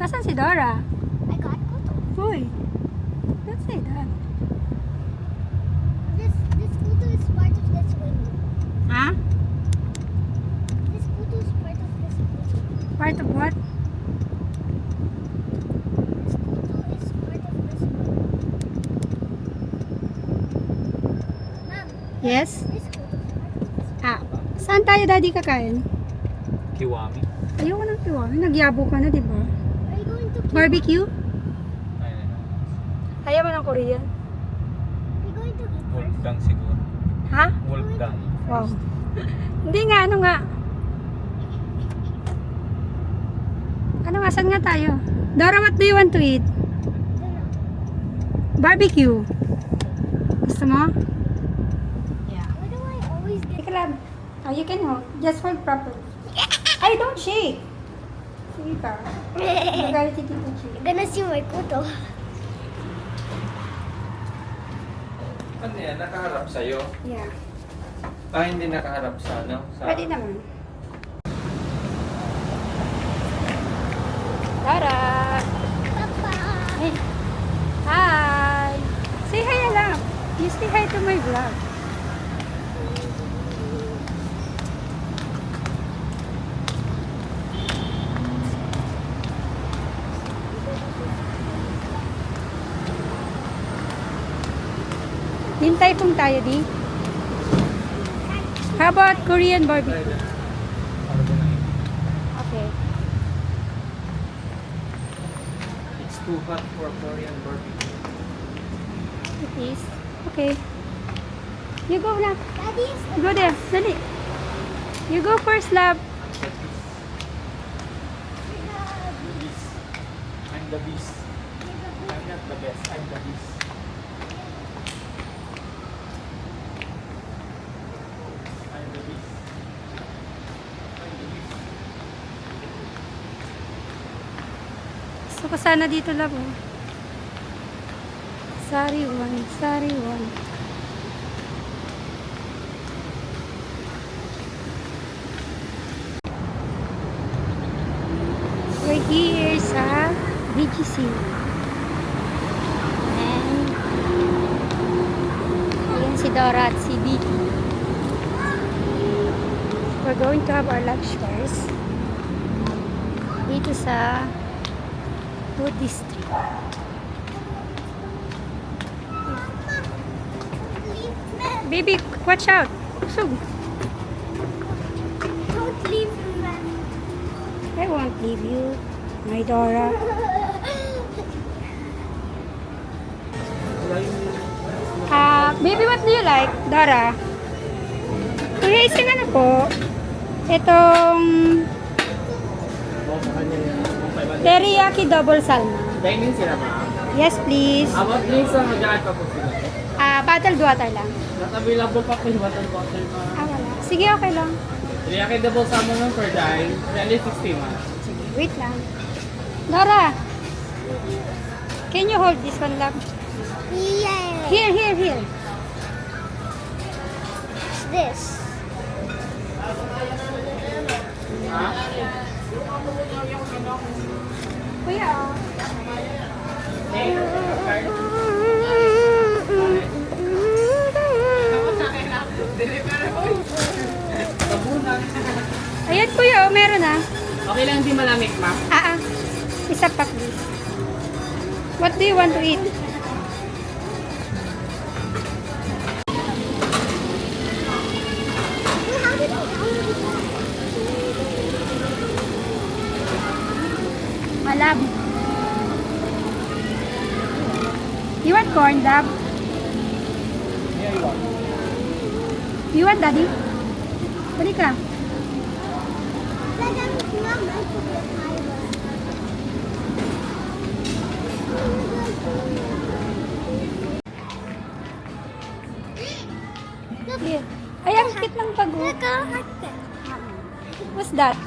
Nasaan si Dora? I got kuto. Uy, don't say that. This kuto is part of this window. Ha? This kuto is part of this window. Part of what? This kuto is part of this window. Mom, Yes? this kuto is part of this Ah, saan tayo daddy kakain? Kiwami. Ayoko ng kiwami. Nagyabo ka na, di ba? Are you going to keep? Barbecue? Ayun. Ayaw mo ng Korean? Are you going to eat first? Wolfgang siguro. Ha? Wolfgang. Wow. Hindi nga, ano nga? Ano nga, saan nga tayo? Dora, what do you want to eat? Barbecue. Gusto mo? Yeah. Why do I always get? Teka lang. Oh, you can hold. Just hold properly. Ay, don't shake. Sige ka. Magalit si Tito Chick. You're gonna see my kuto. Ano yan? Nakaharap sa'yo? Yeah. Ah, hindi nakaharap sa ano? Sa... Pwede naman. Dora! Papa. Hey. Hi! Say hi lang. You say hi to my vlog. Hintay pong tayo di. How about Korean barbecue? Ano ba na yun? Okay. It's too hot for Korean barbecue. It is. Okay. You go na. Daddy is Go there. Dali. You go first, love. I'm the beast. I'm not the best. I'm the beast. I'm the beast. I'm the beast. Gusto ko sana dito, love. Oh. Sariwan. Sariwan. We're here sa BGC. And ayan si Dora at si Vicky. We're going to have our lunch first. Dito sa Food District. Baby, watch out. Usog. Don't leave me. I won't leave you, my Dora. Baby, what do you like, Dora? Kuya, isang ano po? Itong teriyaki double salmon. Dining sila ba? Yes, please. About drinks na mag-aad pa po sila. Bottled water lang. Not available pa po yung water bottle pa. Wala. Sige, okay lang. Teriyaki double salmon ng per dime. Really 60 man. Sige, wait lang. Dora, can you hold this one, love? Yeah. Here, here, here. This. Ha? Kuya, oh. Ayan, kuya, oh, meron ah. Okay lang hindi malamig, ma'am. Isa pa, please. What do you want to eat? Malab. You want corn, Dab? Yeah, you want. You want, Daddy? Balik ka. Here. Ay, ang cute ng pag What's that?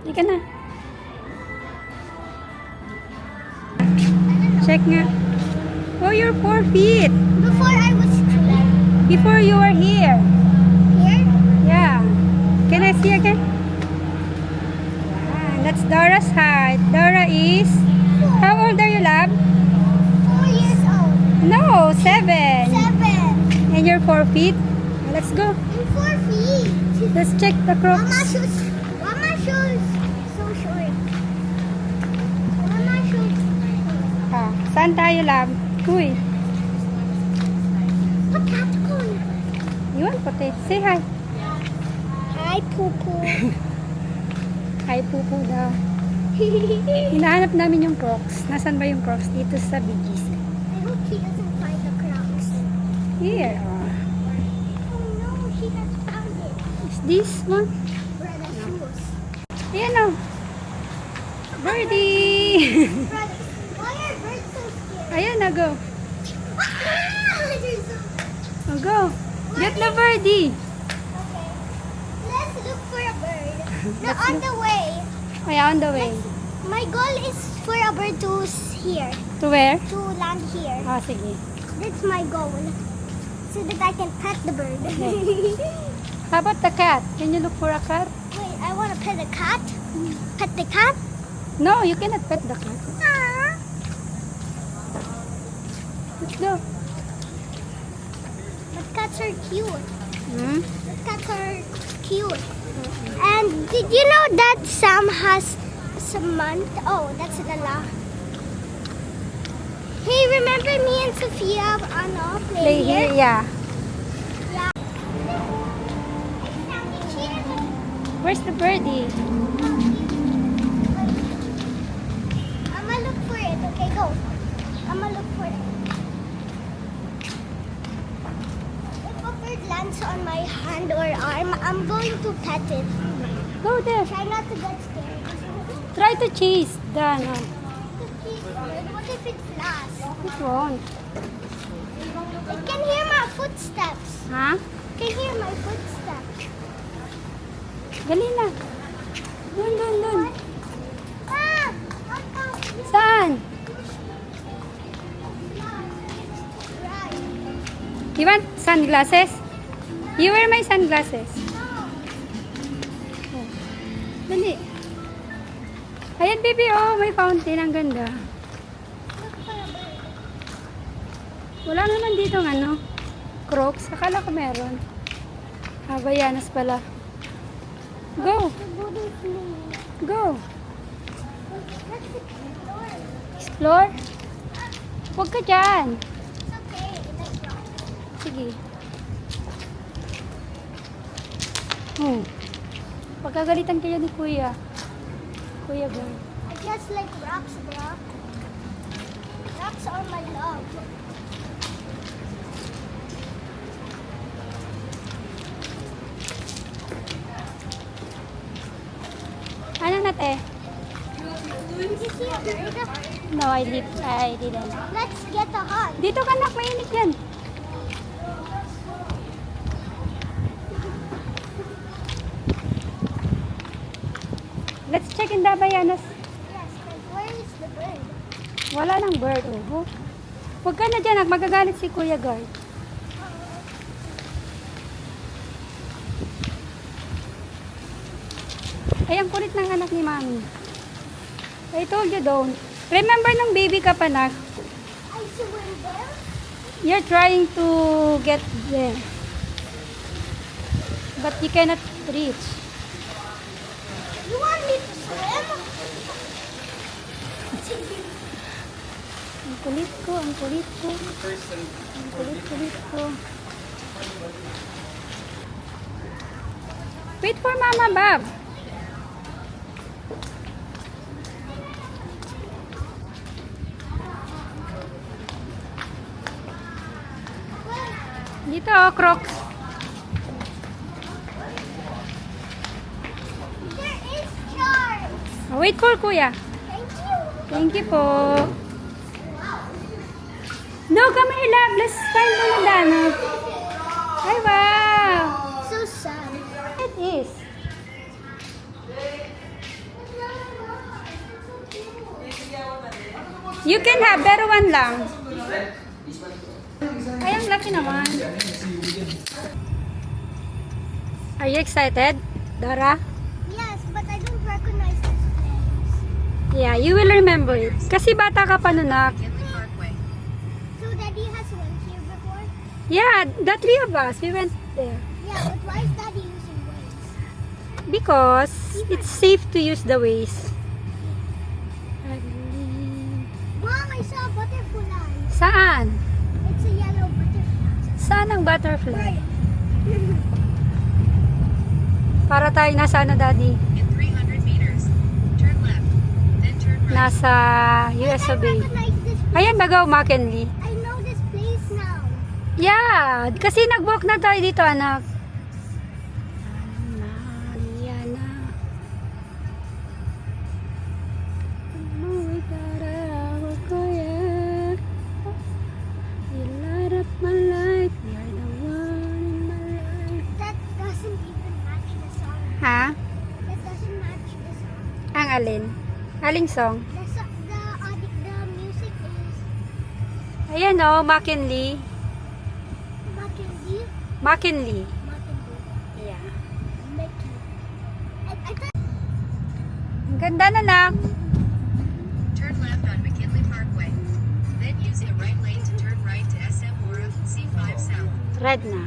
Hindi ka na. check nga. Oh, you're 4 feet. Before I was 3. Before you were here. Here? Yeah. Can I see again? That's Dora's height. Dora is... How old are you, love? 4 years old. No, 7. 7. And you're 4 feet. Let's go. I'm 4 feet. Let's check the Mama Crocs. shoes so short. Mama shoes. Ah, saan tayo, love? Uy, Popcorn. yun, puti. Say hi. Hi, Poo Poo. Hi, pupu daw. Hinahanap namin yung Crocs. Nasaan ba yung Crocs? Dito sa BGC. I hope she doesn't find the Crocs. Here. Oh. Oh no, she has found it. Is this one? Brother shoes. Ayan o. Birdie! Brother, why are birds so scared? Ayan na, go. They're so... Oh, go. Get the birdie. Okay. Let's look for a bird. No, Let's on look. the way. Oh, yeah, on the way. My goal is for a bird to here, To where? to land here. Ah, sige. That's my goal. So that I can pet the bird. How about the cat? Can you look for a cat? Wait, I want to pet a cat. Pet the cat? No, you cannot pet the cat. Ah. Let's go. But cats are cute. Hmm? But cats are cute. And did you know that Sam has Samantha? Oh, that's Lala. Hey, remember me and Sophia Play here, yeah. Yeah. Where's the birdie? I'ma look for it. Okay, go. I'ma look for it. If a bird lands on my hand or arm, I'm going to pet it. Go there. Try not to get scared. Try to chase the, ano. What if it flies? It won't. It can hear my footsteps. Ha? It can hear my footsteps. Gali na. Dun, dun, dun. Ah! Saan? Right. You want sunglasses? You wear my sunglasses. Oh. Dali. Ayan, baby, oh. May fountain. Ang ganda. Look for a bird. Wala naman dito ng ano. Crocs. Akala ko meron. Havayanas pala. Go. The Buddha's name. Go. Let's explore. Explore. Huwag ka dyan. It's okay. Let's go. Sige. Oh. Pagkagalitan kayo ni Kuya. Kuya ba? I just like rocks, bro. Rocks are my love. Ano na te? Did you see a bird? No, I didn't. Let's get a hug. Dito ka nak, mainit yan. Let's check in the Havayanas. Yes, like where is the bird? Wala nang bird. Oh. Huwag ka na dyan, nak. Magagalit si Kuya Guard. Ay, ang kulit ng anak ni Mami. I told you don't. Remember nung baby ka pa, nak? I swim there. You're trying to get there. But you cannot reach. You want me to swim? Ang kulit ko, ang kulit ko. Person. Ang kulit ko. Wait for Mama Bob. Dito, oh, Crocs. There is charms. Oh, wait for Kuya. Thank you. Thank you po. No, come here, love. Let's find the Danab. Ay, wow. So sad. It is. You can have, pero one lang. Ay, ang laki naman. Are you excited, Dora? Yes, but I don't recognize this place. Yeah, you will remember it. Kasi bata ka pa nun, nak. So Daddy has went here before? Yeah, the three of us, we went there. Yeah, but why is Daddy using Waze? Because it's safe to use the Waze. Mom, I saw a butterfly. Saan? It's a yellow butterfly. Saan ang butterfly? Para tayo nasa ano, Daddy? In 300 meters, turn left, then turn right. Nasa US I of A. recognize this place. Ayan, Bagaw, McKinley. I know this place now. Yeah, kasi nag-walk na tayo dito, anak. Liana. Umuwi tara ko ya. You light up my life. You're the one in my life. That doesn't even match the song. Ha? That doesn't match the song. Ang alin? Aling song? The music is Ayan o, McKinley. Mackenzie. McKinley. Mackenzie. Yeah. Mickey. I thought Ang ganda na, nak. Turn left on McKinley Parkway. Then use the right lane to turn right to SM Mora, C5 South. Red na.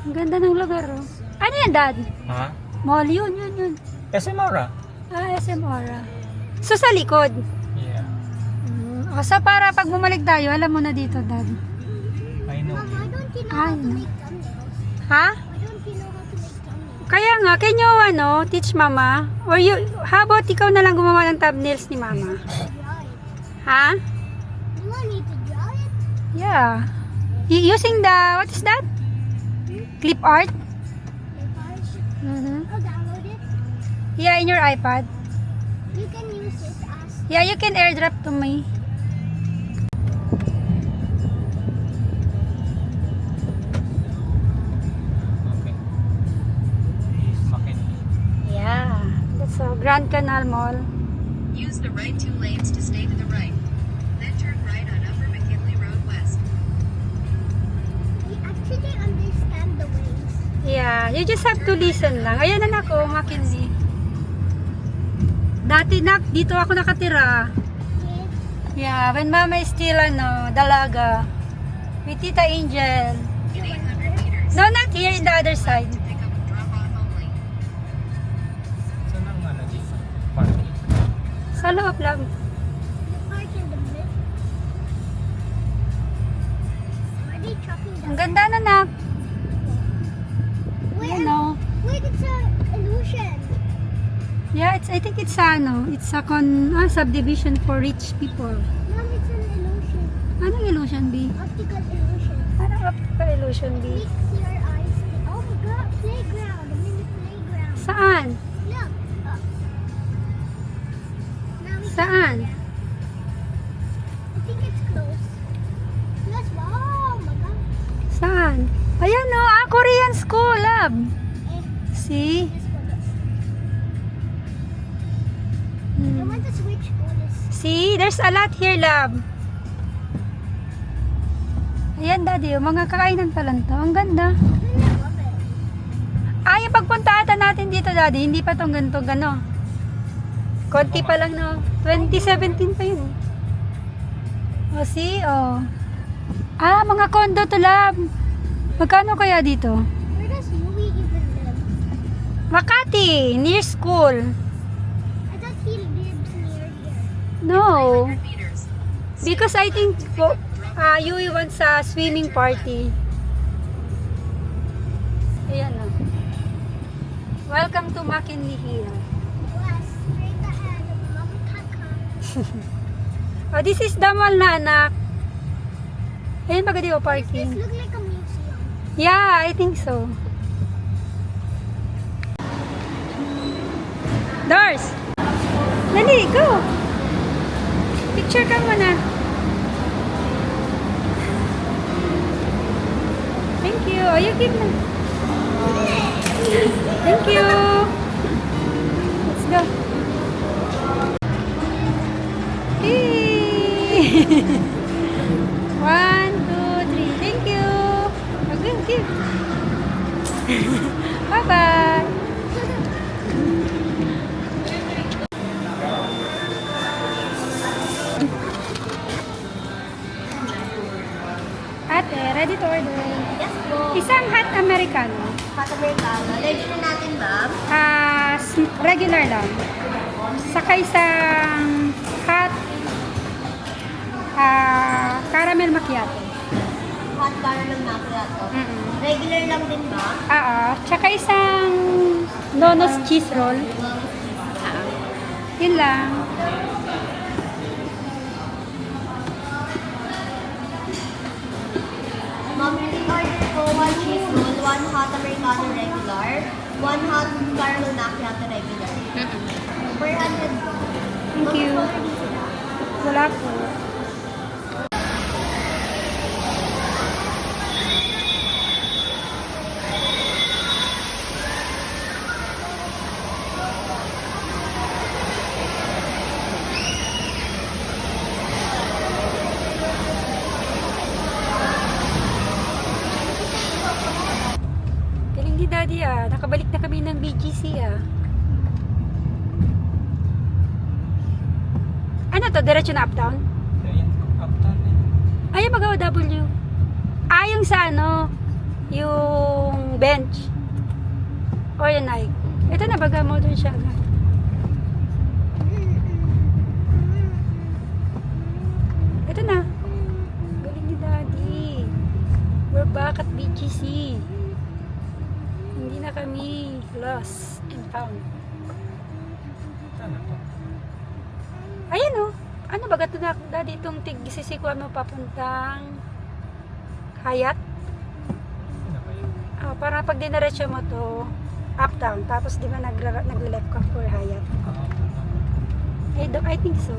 Ang ganda ng lugar, oh. Ano yan, Dad? Ha? Mall, yun. SM Aura? Ah, SM Aura. So, sa likod. Yeah. So, para pag bumalik tayo, alam mo na dito, Dad. I know. Mom, why don't you know I how to know. make thumbnails? Ha? Why don't you know how to make thumbnails? Kaya nga, can you, teach Mama? Or you, how about ikaw na lang gumawa ng thumbnails ni Mama? Draw it. Ha? You want me to draw it? Yeah. Using the, what is that? Clip art? If Mm-hmm. I'll download it. Yeah, in your iPad. You can use it as Yeah, you can airdrop to me. Okay. Is McKinley. Yeah. That's a Grand Canal Mall. Use the right two lanes to stay to the right. Then turn right on Upper McKinley Road West. we actually understand the ways. Yeah, you just have to listen lang. Ayan na ako, McKinley. Dati dito ako nakatira. Yeah, when Mama is still, dalaga. With Tita Angel. In 800 meters, No, not here, in the other side. to pick up and drop off only. Saan ang ano dito? Parking? Sa loob lang. The park in the middle. Are they chopping Ang down? ganda na, nak. Wait, You know. wait, it's a illusion. Yeah, I think it's it's a subdivision for rich people. Mom, it's an illusion. Anong illusion, B? Optical illusion. Anong optical illusion, B? Makes your eyes. Oh my God, playground. I'm in the playground. Saan? Look. Now we Saan? can go there. I think it's closed. Yes, wow, my God. Saan? Ayan, no. Korean school, lab. Eh, See? this one. I want to switch schools. See? There's a lot here, lab. Ayan, Daddy. Mga kakainan pa lang to. Ang ganda. I love it. Ah, yung pagpunta ata natin dito, Daddy, hindi pa tong ganito, gano. Konti pa lang, no? 2017 pa yun. O, see? O. Ah, mga condo to, lab. Magkano kaya dito? Where does Yui even live? Makati, near school. I thought he lives near here. No. 300 meters. Because I think Yui wants a swimming party. Ayan, o. Welcome to McKinley Hill. Was straight ahead of Mama Kaka. Oh, this is the mall na, anak. Ayan, pagkadi o Does this parking. look like a museum? Yeah, I think so. Doors! Dali, go! Picture ka muna. Thank you. Oh, you keep na. Thank you. Let's go. 1, 2, 3. Thank you. Okay, okay. Bye-bye. Ate, ready to order. Yes po. Isang hot americano. Hot Americano. Lunch na natin, ma'am. Regular lang. Saka isang hot caramel macchiato. Hot caramel macchiato. Mm-mm. Regular lang din, ma'am. Tsaka isang Nonos cheese roll. Yun lang. Ma'am, order ko 1 cheese roll, 1 hot Americano regular, 1 hot caramel macchiato regular. 400 po. Thank you. Wala po. Galing ni Daddy Nakabalik na kami ng BGC Ano to? Diretso na uptown? Ayan, uptown eh. Ay, mag-OW. Yung sa ano, yung bench. O yan ay. Ito na, baga mo dun siya. Ito na. Galing ni Daddy. We're back at BGC. Hindi na kami lost and found. Ano to? Ayan o. Ano ba gato na Daddy itong tig-sisikuan mo papuntang Hayat? Ano ba yun? Para pag dinaretso mo to uptown, tapos di ba nagle-left ka for Hayat? Oo. I think so.